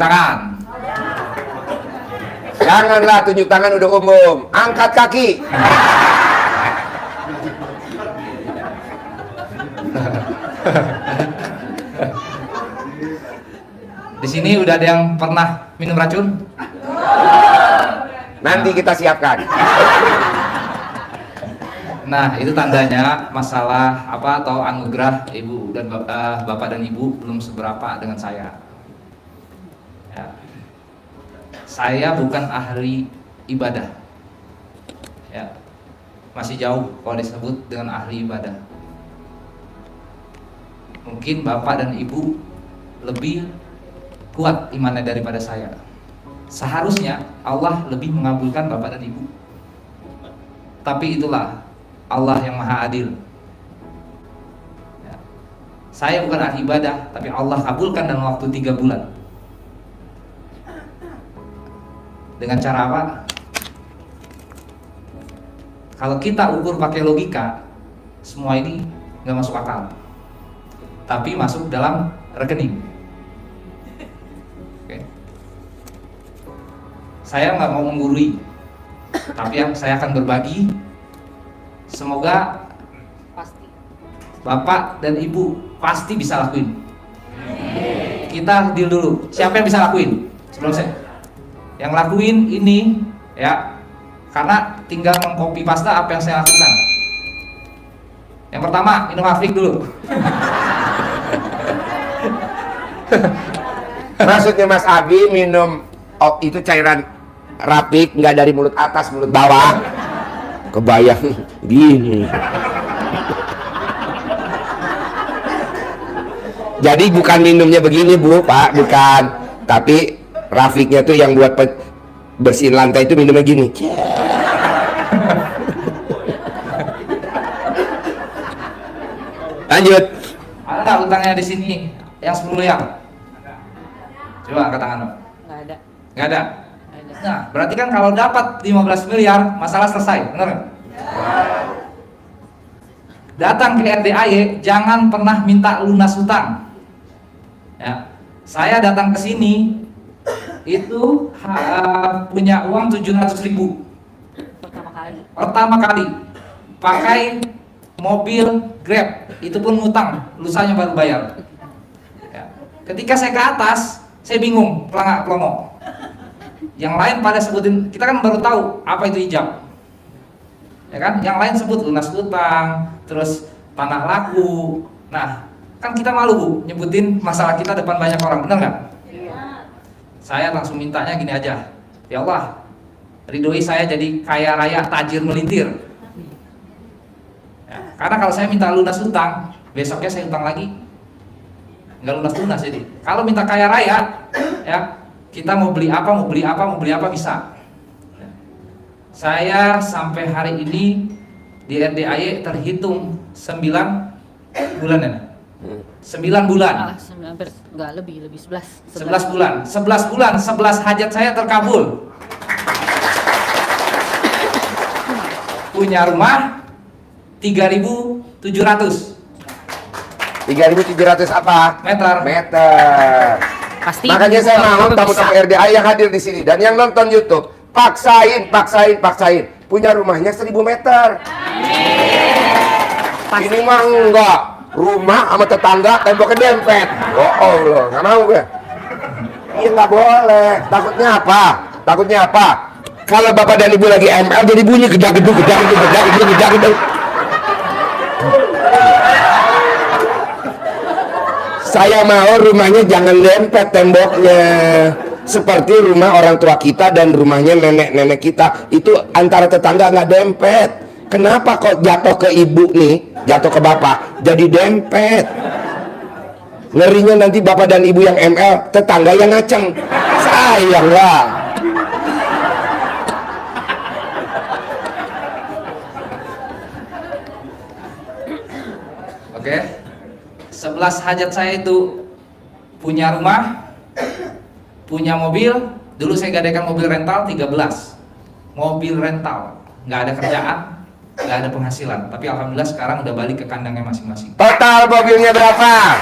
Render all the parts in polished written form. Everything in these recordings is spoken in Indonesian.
tangan. Janganlah tunjuk tangan udah umum. Angkat kaki. Di sini udah ada yang pernah minum racun? Nanti kita siapkan. Nah, itu tandanya masalah apa atau anugerah ibu dan bapak dan ibu belum seberapa dengan saya. Ya. Saya bukan ahli ibadah. Ya. Masih jauh kalau disebut dengan ahli ibadah. Mungkin bapak dan ibu lebih kuat imannya daripada saya. Seharusnya Allah lebih mengabulkan bapak dan ibu. Tapi itulah Allah yang maha adil. Ya. Saya bukan ahli ibadah, tapi Allah kabulkan dalam waktu 3 bulan. Dengan cara apa? Kalau kita ukur pakai logika, semua ini nggak masuk akal. Tapi masuk dalam rekening. Oke. Saya nggak mau menggurui, tapi saya akan berbagi. Semoga Pasti. bapak dan ibu pasti bisa lakuin. Kita deal dulu. Siapa yang bisa lakuin? Sebelum saya yang lakuin ini ya, karena tinggal mengcopy paste apa yang saya lakukan. Yang pertama, minum Afrik dulu. Maksudnya Mas Abi minum itu cairan rapik, nggak dari mulut atas, mulut bawah. Kebayang gini. Jadi bukan minumnya begini Bu, Pak, bukan. Tapi rafiknya tuh yang buat bersihin lantai itu minumnya gini. Lanjut. Ada nggak utangnya di sini yang 10 miliar? Coba angkat tangan, Pak. Nggak ada. Nggak ada. Nggak ada. Nah, berarti kan kalau dapat 15 miliar, masalah selesai, benar nggak? Datang ke RDAY, jangan pernah minta lunas hutang. Ya, saya datang ke sini itu punya uang 700.000 pertama kali, pakai mobil Grab, itu pun ngutang, lusanya baru bayar. Ya. Ketika saya ke atas, saya bingung, pelangak pelongo. Yang lain pada sebutin, kita kan baru tahu apa itu hijab, ya kan? Yang lain sebut lunas hutang, terus tanah laku. Nah, kan kita malu Bu, nyebutin masalah kita depan banyak orang, benar nggak? Saya langsung mintanya gini aja, ya Allah, ridhoi saya jadi kaya raya tajir melintir. Ya, karena kalau saya minta lunas hutang, besoknya saya hutang lagi, nggak lunas jadi. Kalau minta kaya raya, ya kita mau beli apa bisa. Ya. Saya sampai hari ini di RDAY terhitung 9 bulan ya. 9 bulan. Hampir nggak lebih 11. 11 bulan. 11 bulan, 11 hajat saya terkabul. Punya rumah 3.700 apa? meter. Pasti. Makanya saya mau tamu-tamu RDA yang hadir di sini dan yang nonton YouTube, paksain. Punya rumahnya 1.000 meter. Ini mah enggak. Rumah sama tetangga temboknya dempet. Oh Allah, nggak mau gue. Iya nggak boleh. Takutnya apa? Kalau bapak dan ibu lagi ML jadi bunyi gedang-gedung. Saya mau rumahnya jangan dempet temboknya. Seperti rumah orang tua kita dan rumahnya nenek-nenek kita. Itu antara tetangga nggak dempet. Kenapa kok jatuh ke ibu nih, jatuh ke bapak, jadi dempet? Ngerinya nanti bapak dan ibu yang ML, tetangga yang ngaceng. Sayang lah. Oke. 11 hajat saya itu punya rumah, punya mobil. Dulu saya gadaikan mobil rental 13. Mobil rental, nggak ada kerjaan, nggak ada penghasilan. Tapi alhamdulillah sekarang udah balik ke kandangnya masing-masing. Total mobilnya berapa?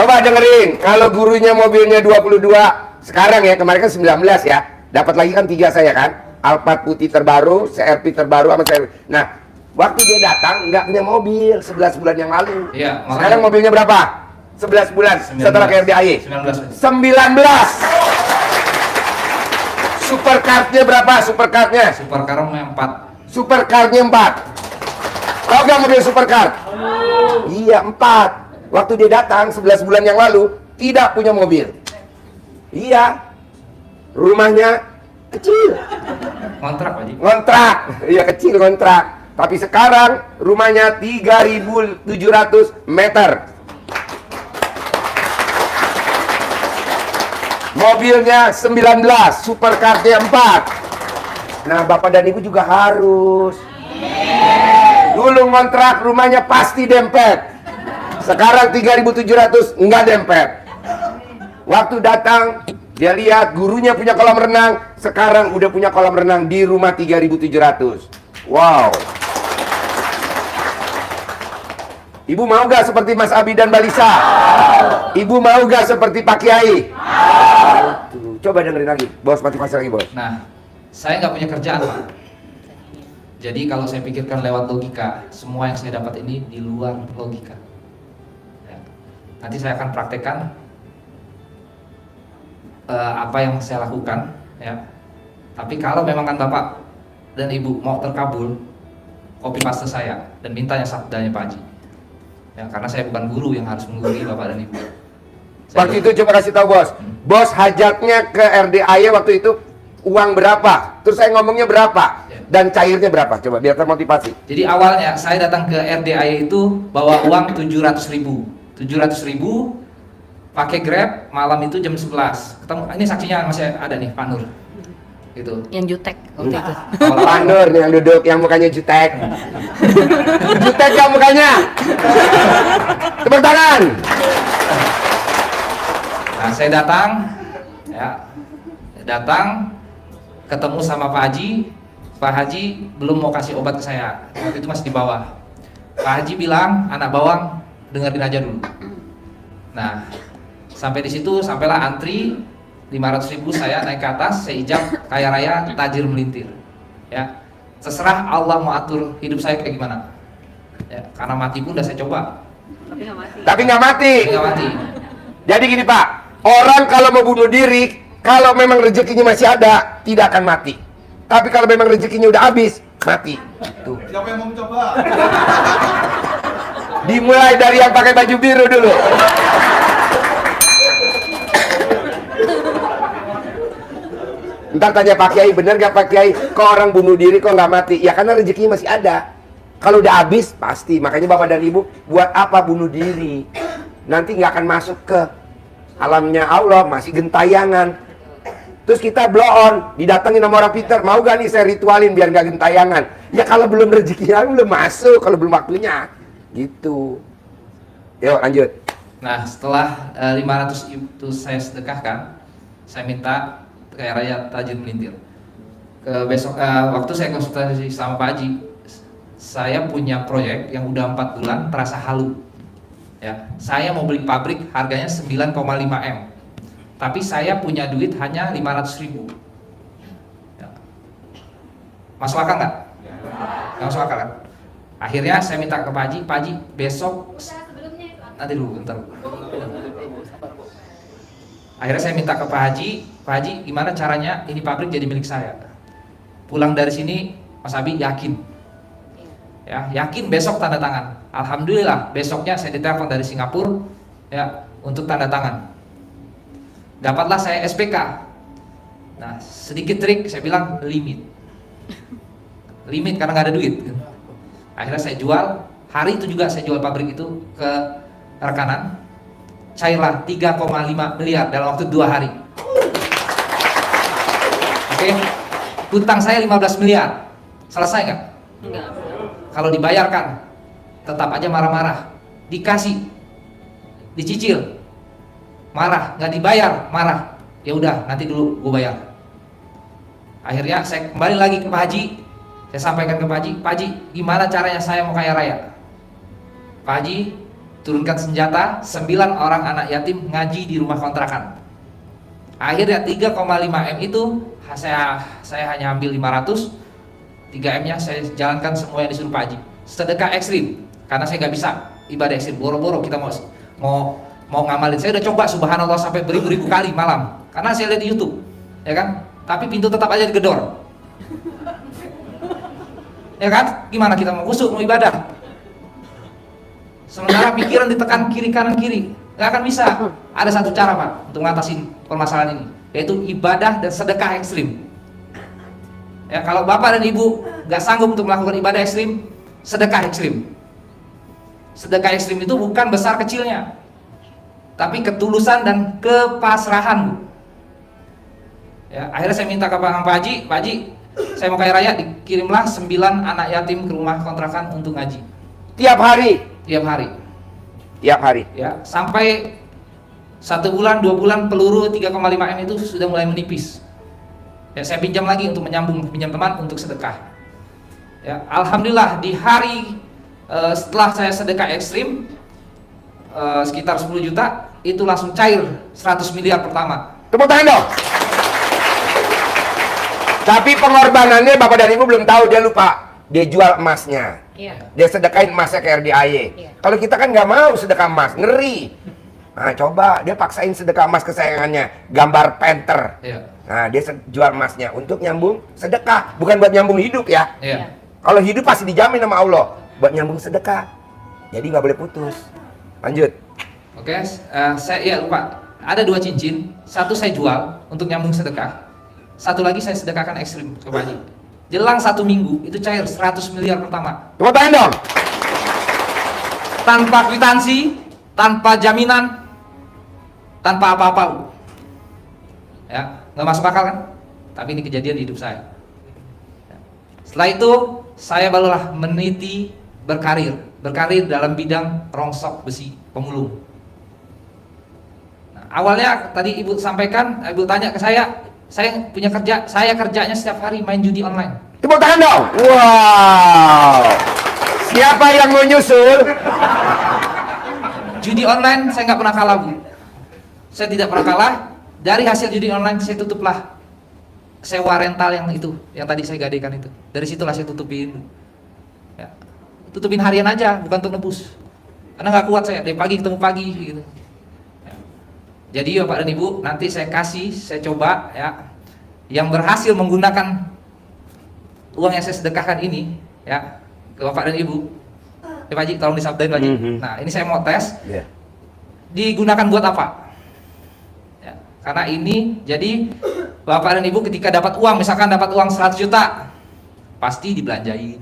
Coba dengerin. Kalau gurunya mobilnya 22, sekarang ya, kemarin kan 19 ya. Dapat lagi kan 3 saya kan. Alphard putih terbaru, CR-V terbaru sama CR-V. Nah, waktu dia datang nggak punya mobil 11 bulan yang lalu. Iya, makanya- Sekarang mobilnya berapa? 11 bulan 19. setelah ke RDAY. 19. Supercardnya berapa? Supercardnya? Supercar-nya 4. Supercardnya 4. Tahu nggak mobil supercar? Iya 4. Waktu dia datang 11 bulan yang lalu tidak punya mobil. Iya. Rumahnya kecil. Kontrak Pak Haji. Ngontrak. Iya kecil ngontrak. Tapi sekarang rumahnya 3.700 meter. Mobilnya 19, supercarnya 4. Nah, Bapak dan Ibu juga harus. Dulu ngontrak rumahnya pasti dempet. Sekarang 3.700 enggak dempet. Waktu datang dia lihat gurunya punya kolam renang, sekarang udah punya kolam renang di rumah 3.700. Wow. Ibu mau gak seperti Mas Abi dan Balisa? Ibu mau gak seperti Pak Kiai? Tuh, coba dengerin lagi, bos, motivasi lagi bos. Nah, saya nggak punya kerjaan Pak. Jadi kalau saya pikirkan lewat logika, semua yang saya dapat ini di luar logika. Ya. Nanti saya akan praktekkan apa yang saya lakukan, ya. Tapi kalau memang kan Bapak dan Ibu mau terkabul, copy paste saya dan mintanya sabdanya Pak Haji. Ya, karena saya bukan guru yang harus menggurui Bapak dan Ibu. Waktu itu coba kasih tahu bos, bos hajatnya ke RDAY waktu itu uang berapa? Terus saya ngomongnya berapa? Dan cairnya berapa? Coba biar termotivasi. Jadi awalnya saya datang ke RDAY itu bawa uang 700.000. 700.000 pakai Grab, malam itu jam 11. Ketemu, ini saksinya masih ada nih, Pak Nur. Gitu. Yang jutek waktu itu. Pak Nur yang duduk, yang mukanya jutek. Jutek gak mukanya? Tepuk tangan. Nah, saya datang, ya, datang, ketemu sama Pak Haji. Pak Haji belum mau kasih obat ke saya, waktu itu masih di bawah. Pak Haji bilang, anak bawang, dengerin aja dulu. Nah, sampai di situ, sampailah antri 500.000, saya naik ke atas, saya ijab, kaya raya, tajir melintir. Ya, terserah Allah mau atur hidup saya kayak gimana. Ya, karena mati pun udah saya coba, Tapi nggak mati. nggak mati. Jadi gini Pak, orang kalau mau bunuh diri, kalau memang rezekinya masih ada, tidak akan mati. Tapi kalau memang rezekinya udah habis, mati. Tuh. Siapa yang mau mencoba? Dimulai dari yang pakai baju biru dulu. Ntar tanya Pak Kiai, bener gak Pak Kiai? Kok orang bunuh diri kok nggak mati? Ya karena rezekinya masih ada. Kalau udah habis, pasti. Makanya Bapak dan Ibu, buat apa bunuh diri? Nanti nggak akan masuk ke alamnya Allah, masih gentayangan. Terus kita blow on, didatengin sama orang Peter, mau gak nih saya ritualin biar gak gentayangan? Ya kalau belum rezekinya, belum masuk, kalau belum waktunya. Gitu. Yuk lanjut. Nah, setelah 500 itu saya sedekahkan, saya minta kaya raya tajir melintir. Besok waktu saya konsultasi sama Pak Haji, saya punya proyek yang udah 4 bulan terasa halu. Ya, saya mau beli pabrik harganya 9,5 M. Tapi saya punya duit hanya 500.000. Ya. Masuk akal nggak? Nggak masuk akal kan? Akhirnya saya minta ke Pak Haji besok nanti dulu, bentar. Akhirnya saya minta ke Pak Haji gimana caranya ini pabrik jadi milik saya. Pulang dari sini Mas Abi yakin, ya yakin besok tanda tangan. Alhamdulillah besoknya saya ditelepon dari Singapura, ya untuk tanda tangan. Dapatlah saya SPK. Nah sedikit trik saya bilang limit karena nggak ada duit. Akhirnya saya jual. Hari itu juga saya jual pabrik itu ke rekanan. Cairlah 3,5 miliar dalam waktu 2 hari. Oke, hutang saya 15 miliar. Selesai nggak? Enggak. Kalau dibayarkan, tetap aja marah-marah. Dikasih, dicicil, marah. Nggak dibayar, marah. Ya udah, nanti dulu gue bayar. Akhirnya saya kembali lagi ke Pak Haji. Saya sampaikan ke Pak Haji, gimana caranya saya mau kaya raya? Pak Haji turunkan senjata, 9 orang anak yatim ngaji di rumah kontrakan. Akhirnya 3,5 M itu saya hanya ambil 500, 3 M-nya saya jalankan semua yang disuruh Pak Haji. Sedekah ekstrim, karena saya nggak bisa ibadah ekstrim. Boro-boro kita mau ngamalin. Saya udah coba subhanallah sampai beribu-ribu kali malam, karena saya lihat di YouTube, ya kan? Tapi pintu tetap aja digedor. Ya kan? Gimana kita mau kusuk, mau ibadah? Sementara pikiran ditekan kiri kanan kiri, nggak akan bisa. Ada satu cara Pak untuk mengatasi permasalahan ini, yaitu ibadah dan sedekah ekstrim. Ya, kalau bapak dan ibu nggak sanggup untuk melakukan ibadah ekstrim, sedekah ekstrim. Sedekah ekstrim itu bukan besar kecilnya, tapi ketulusan dan kepasrahan. Ya, akhirnya saya minta ke Pak Haji, Pak Haji, saya mau kaya raya, dikirimlah 9 anak yatim ke rumah kontrakan untuk ngaji. Tiap hari. Tiap hari. Tiap hari. Ya, sampai 1 bulan, 2 bulan peluru 3,5 M itu sudah mulai menipis. Ya, saya pinjam lagi untuk pinjam teman untuk sedekah. Ya, alhamdulillah di hari setelah saya sedekah ekstrim sekitar 10 juta itu langsung cair 100 miliar pertama. Tepuk tangan dong. Tapi pengorbanannya bapak dan ibu belum tahu, dia lupa. Dia jual emasnya. Iya. Dia sedekain emasnya ke RDIY. Iya. Kalau kita kan nggak mau sedekah emas, ngeri. Nah coba dia paksain sedekah emas kesayangannya, gambar panther. Iya. Nah dia jual emasnya untuk nyambung sedekah, bukan buat nyambung hidup ya. Iya. Kalau hidup pasti dijamin sama Allah, buat nyambung sedekah. Jadi nggak boleh putus. Lanjut. Oke, saya lupa. Ada 2 cincin, satu saya jual untuk nyambung sedekah, satu lagi saya sedekahkan ekstrim ke Pak Haji. Jelang 1 minggu itu cair 100 miliar pertama. Tepuk tangan dong. Tanpa kwitansi, tanpa jaminan, tanpa apa-apa. Ya, nggak masuk akal kan? Tapi ini kejadian di hidup saya. Setelah itu saya barulah meniti berkarir dalam bidang rongsok besi pemulung. Nah, awalnya tadi ibu sampaikan, ibu tanya ke saya punya kerja, saya kerjanya setiap hari main judi online. Tepuk tangan dong. Wow. Siapa yang mau nyusul? Judi online saya nggak pernah kalah, Bu. Saya tidak pernah kalah. Dari hasil judi online saya tutuplah sewa rental yang tadi saya gadekan itu. Dari situlah saya tutupin. Ya. Tutupin harian aja, bukan untuk nebus. Karena nggak kuat saya, dari pagi ketemu pagi gitu. Ya. Jadi Bapak dan Ibu, nanti saya coba ya, yang berhasil menggunakan uang yang saya sedekahkan ini ya ke Bapak dan Ibu. Ya Pak Haji, tolong disabdain Pak Haji. Nah, ini saya mau tes. Yeah. Digunakan buat apa? Ya, karena ini jadi Bapak dan Ibu ketika dapat uang, misalkan dapat uang 100 juta, pasti dibelanjain.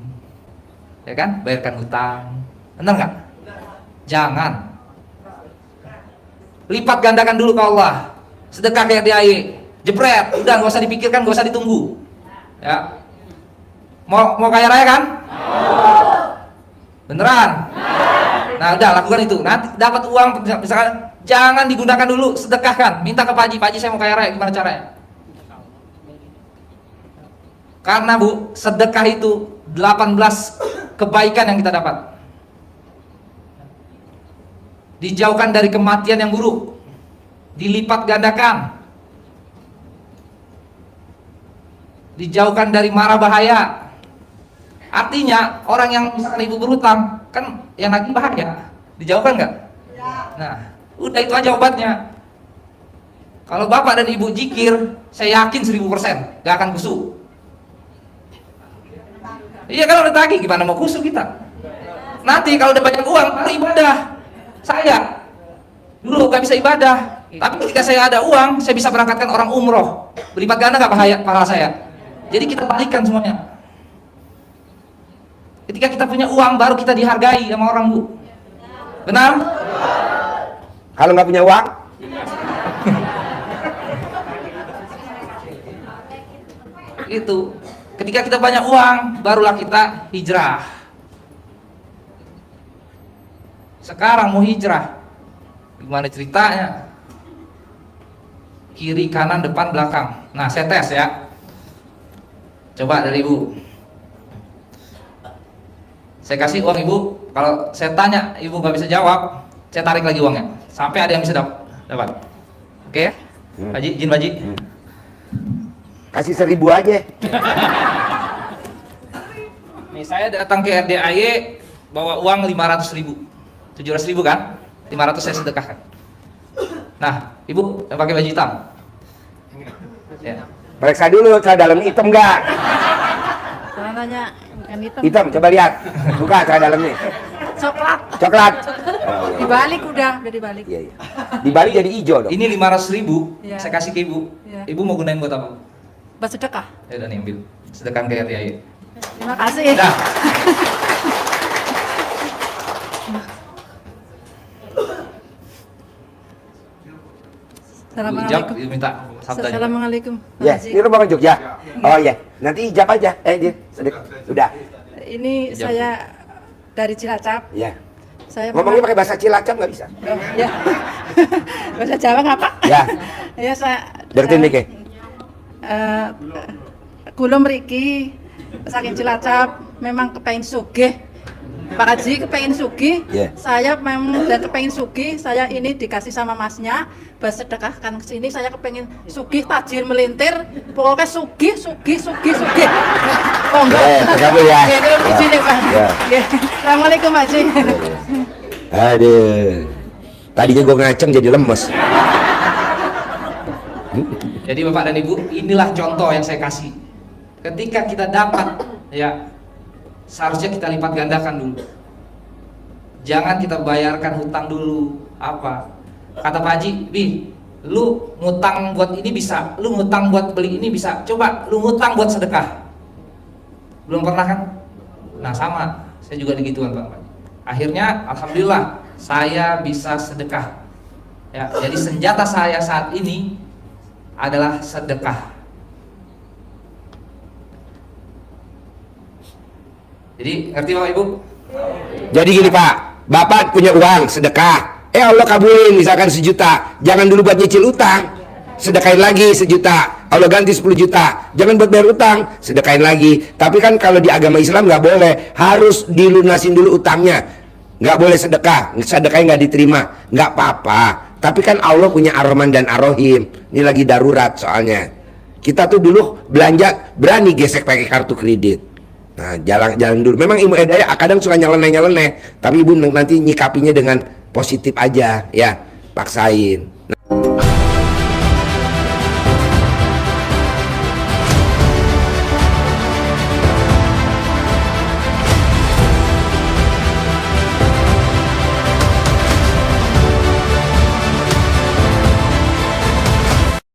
Ya kan? Bayarkan hutang. Benar nggak? Jangan. Lipat gandakan dulu ke Allah. Sedekah kayak RDIY. Jepret, udah nggak usah dipikirkan, nggak usah ditunggu. Ya. Mau kaya raya kan? Beneran? Nah udah lakukan itu. Nanti dapat uang misalkan, jangan digunakan dulu, sedekahkan. Minta ke Pak Haji, saya mau kaya raya, gimana caranya? Karena Bu, sedekah itu 18 kebaikan yang kita dapat. Dijauhkan dari kematian yang buruk, dilipat gandakan, dijauhkan dari mara bahaya. Artinya orang yang misalkan ibu berhutang, kan yang lagi bahaya, dijauhkan nggak? Nah, udah itu aja obatnya. Kalau bapak dan ibu jikir, saya yakin 1000% nggak akan kusuk. Iya, kalau udah tagih gimana mau kusuk kita? Nanti kalau udah banyak uang, baru ibadah. Saya dulu nggak bisa ibadah, tapi ketika saya ada uang, saya bisa berangkatkan orang umroh, berlipat ganda nggak pahala saya. Jadi kita balikan semuanya. Ketika kita punya uang, baru kita dihargai sama orang, Bu. Benar? Kalau nggak punya uang? Itu. Ketika kita banyak uang, barulah kita hijrah. Sekarang mau hijrah, gimana ceritanya? Kiri, kanan, depan, belakang. Nah, saya tes ya. Coba dari ibu. Saya kasih uang ibu. Kalau saya tanya, ibu nggak bisa jawab, saya tarik lagi uangnya. Sampai ada yang bisa dapat. Oke? Pak Haji, izin Pak Haji. Kasih 1.000 aja. Nih saya datang ke RDAY bawa uang 500.000. 700.000 kan? 500 saya sedekahkan. Nah, Ibu yang pakai baju hitam. Ya. Periksa dulu celana dalamnya hitam enggak? Celananya bukan hitam. Hitam, coba lihat. Buka celana dalamnya. Coklat. Coklat. Dibalik udah dibalik. Iya, iya. Dibalik jadi hijau dong. Ini 500.000 Iya. saya kasih ke Ibu. Iya. Ibu mau gunain buat apa? Buat sedekah. Ya udah nih ambil. Sedekahkan ke RDAY. Terima kasih. Dah. Bu Ijab, Assalamualaikum. Ibu minta sabdanya. Assalamualaikum. Pak Ya, Haji. ini rumah orang Jogja. Oh iya, nanti ijab aja. Dia sudah. Ini Ijab. saya dari Cilacap. Ya. Saya Ngomongnya pakai bahasa Cilacap nggak bisa? Oh, ya. Bahasa Jawa nggak Pak? Ya. Ya saya. Ngerti nih, Ke? Kulo mriki saking Cilacap memang kepengin sugih. Pak Haji kepengin sugih. Yeah. Saya memang dan kepengin sugih. Saya ini dikasih sama masnya bersedekahkan ke sini. Saya kepengin sugih tajir melintir. Pokoknya sugih. Monggo. Kamu ya. Ya, terus di sini Pak. Ya. Ya. Assalamualaikum Pak Haji. Aduh. Tadinya gue ngaceng jadi lemes. Jadi Bapak dan Ibu, inilah contoh yang saya kasih. Ketika kita dapat, ya seharusnya kita lipat gandakan dulu. Jangan kita bayarkan hutang dulu. Apa? Kata Pak Haji, Bi, lu ngutang buat ini bisa, lu ngutang buat beli ini bisa. Coba lu ngutang buat sedekah. Belum pernah kan? Nah sama, saya juga digituan Pak. Akhirnya, alhamdulillah, saya bisa sedekah. Ya, jadi senjata saya saat ini adalah sedekah. Jadi ngerti Bapak Ibu? Jadi gini Pak, Bapak punya uang sedekah. Allah kabulin misalkan 1 juta. Jangan dulu buat nyicil utang. Sedekain lagi 1 juta. Allah ganti 10 juta. Jangan buat bayar utang. Sedekain lagi. Tapi kan kalau di agama Islam nggak boleh. Harus dilunasin dulu utangnya. Nggak boleh sedekah. Sedekahnya nggak diterima. Nggak apa-apa. Tapi kan Allah punya Ar-Rahman dan Ar-Rahim. Ini lagi darurat soalnya. Kita tuh dulu belanja berani gesek pakai kartu kredit. Nah, jalan dulu. Memang ilmu hidayah kadang suka nyeleneh, tapi ibu nanti nyikapinya dengan positif aja, ya, paksain.